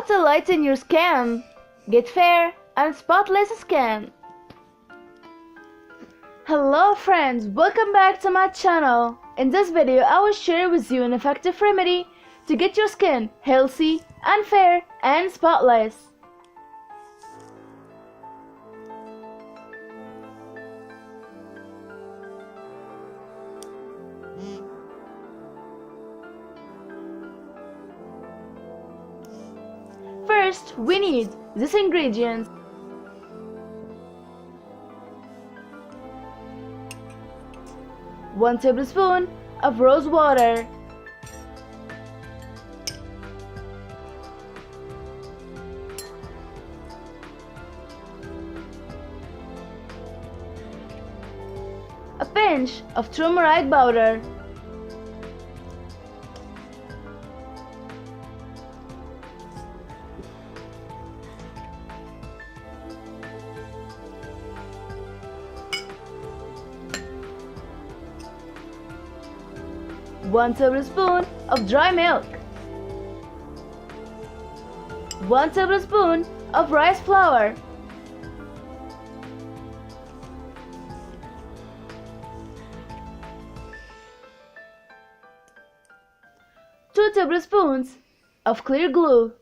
How to lighten your skin. Get fair and spotless skin. Hello friends, welcome back to my channel. In this video, I will share with you an effective remedy to get your skin healthy and fair and spotless. First, we need these ingredients: 1 tablespoon of rose water, 1 pinch of turmeric powder, 1 tablespoon of dry milk, 1 tablespoon of rice flour, 2 tablespoons of clear glue,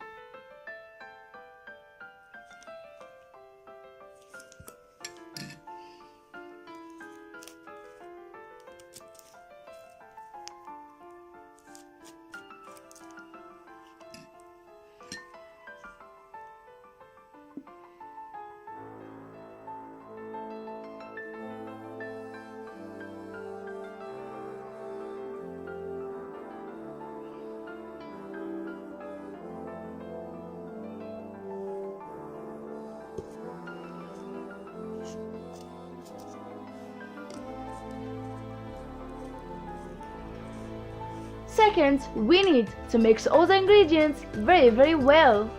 Second, we need to mix all the ingredients very well.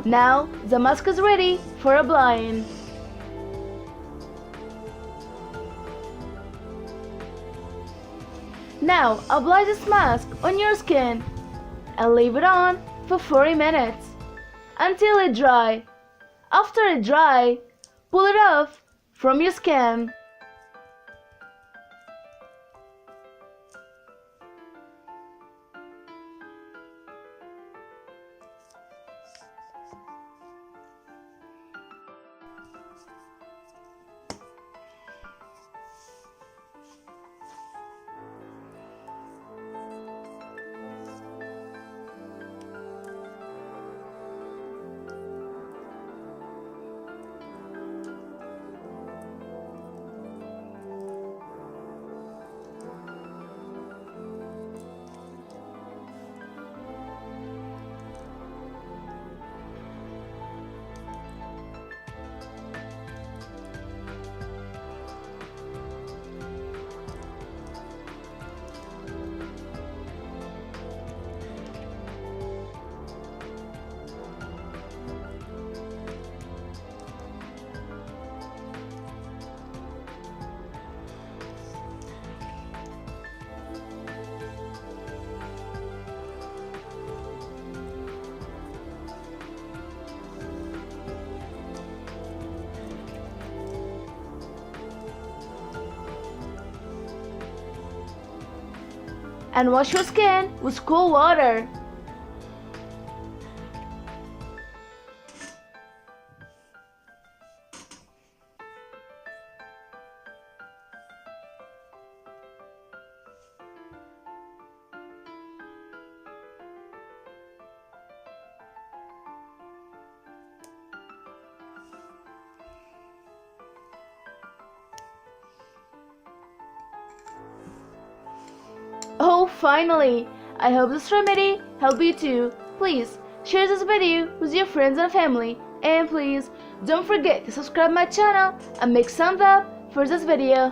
Now the mask is ready for applying. Now apply this mask on your skin and leave it on for 40 minutes until it dries. After it dries, pull it off from your skin. And wash your skin with cool water. Oh, finally! I hope this remedy helped you too. Please share this video with your friends and family, and please Don't forget to subscribe my channel and make thumbs up for this video.